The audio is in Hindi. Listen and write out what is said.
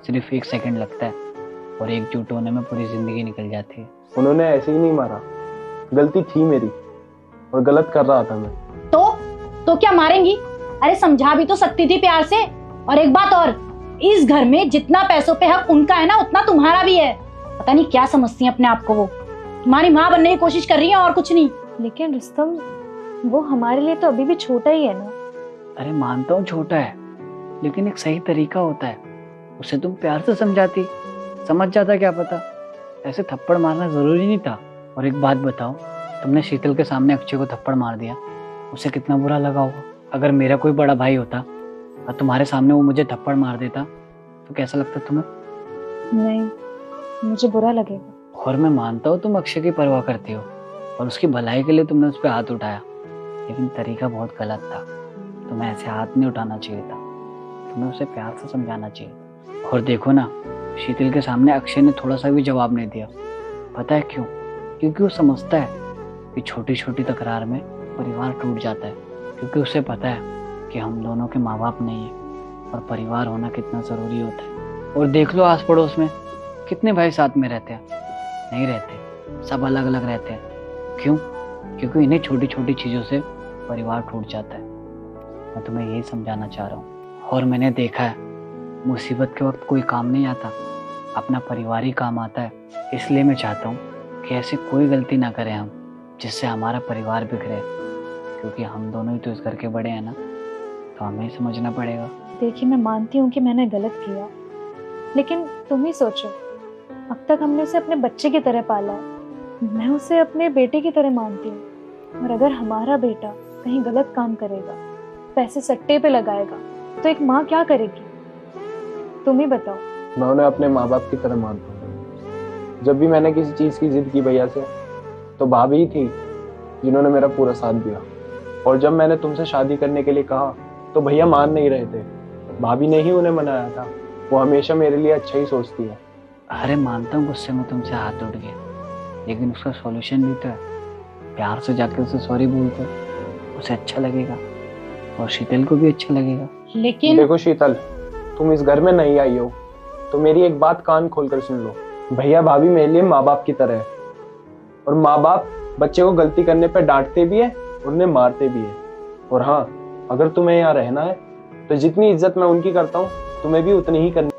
सिर्फ 1 सेकंड लगता है और एकजुट होने में पूरी जिंदगी निकल जाती है। उन्होंने ऐसे ही नहीं मारा, गलती थी मेरी और गलत कर रहा था मैं। तो क्या मारेंगी? अरे समझा भी तो सकती थी प्यार से। और एक बात और, इस घर में जितना पैसों पे हक उनका है ना, उतना तुम्हारा भी है। पता नहीं क्या समझती है अपने आप को, वो तुम्हारी माँ बनने की कोशिश कर रही है और कुछ नहीं। लेकिन रुस्तम, वो हमारे लिए तो अभी भी छोटा ही है ना। अरे मानता हूँ छोटा है, लेकिन एक सही तरीका होता है। उसे तुम प्यार से समझाती, समझ जाता। क्या पता ऐसे थप्पड़ मारना जरूरी नहीं था। और एक बात बताओ, तुमने शीतल के सामने अक्षय को थप्पड़ मार दिया, उसे कितना बुरा लगा होगा। अगर मेरा कोई बड़ा भाई होता और तुम्हारे सामने वो मुझे थप्पड़ मार देता तो कैसा लगता तुम्हें? नहीं, मुझे बुरा लगेगा। और मैं मानता हूँ तुम अक्षय की परवाह करती हो और उसकी भलाई के लिए तुमने उस पर हाथ उठाया, लेकिन तरीका बहुत गलत था। तुम्हें ऐसे हाथ नहीं उठाना चाहिए था, तुम्हें उसे प्यार से समझाना चाहिए था। और देखो ना, शीतल के सामने अक्षय ने थोड़ा सा भी जवाब नहीं दिया। पता है क्यों? क्योंकि वो समझता है कि छोटी छोटी तकरार में परिवार टूट जाता है। क्योंकि उसे पता है कि हम दोनों के माँ बाप नहीं है और परिवार होना कितना ज़रूरी होता है। और देख लो आस पड़ोस में कितने भाई साथ में रहते हैं? नहीं रहते, सब अलग अलग रहते हैं। क्यों? क्योंकि इन्हें छोटी छोटी चीज़ों से परिवार टूट जाता है। मैं तुम्हें यही समझाना चाह रहा हूँ। और मैंने देखा है, मुसीबत के वक्त कोई काम नहीं आता, अपना परिवार ही काम आता है। इसलिए मैं चाहता हूँ कि ऐसी कोई गलती ना करें हम, जिससे हमारा परिवार बिखरे। क्योंकि हम दोनों ही तो इस घर के बड़े हैं ना, तो हमें ही समझना पड़ेगा। देखिए, मैं मानती हूँ कि मैंने गलत किया, लेकिन तुम ही सोचो, अब तक हमने उसे अपने बच्चे की तरह पाला है। मैं उसे अपने बेटे की तरह मानती हूँ। और अगर हमारा बेटा कहीं गलत काम करेगा, पैसे सट्टे पे लगाएगा, तो एक माँ क्या करेगी? तुम ही बताओ। मैं उन्हें अपने माँ बाप की तरह मानता हूँ। जब भी मैंने किसी चीज़ की जिद की भैया से, तो भाभी ही थी जिन्होंने मेरा पूरा साथ दिया। और जब मैंने तुमसे शादी करने के लिए कहा तो भैया मान नहीं रहे थे, भाभी ने ही उन्हें मनाया था। वो हमेशा मेरे लिए अच्छा ही सोचती है। अरे मानता हूँ गुस्से में तुमसे हाथ उठ गया, लेकिन उसका सॉल्यूशन भी तो है। प्यार से जाके उसे सॉरी बोल दो, उसे अच्छा लगेगा और शीतल को भी अच्छा लगेगा। लेकिन देखो शीतल, तुम इस घर में नहीं आई हो तो मेरी एक बात कान खोलकर सुन लो। भैया भाभी मेरे लिए माँ बाप की तरह है, और माँ बाप बच्चे को गलती करने पर डांटते भी है, उन्हें मारते भी है। और हाँ, अगर तुम्हें यहाँ रहना है तो जितनी इज्जत मैं उनकी करता हूँ तुम्हें भी उतनी ही करनी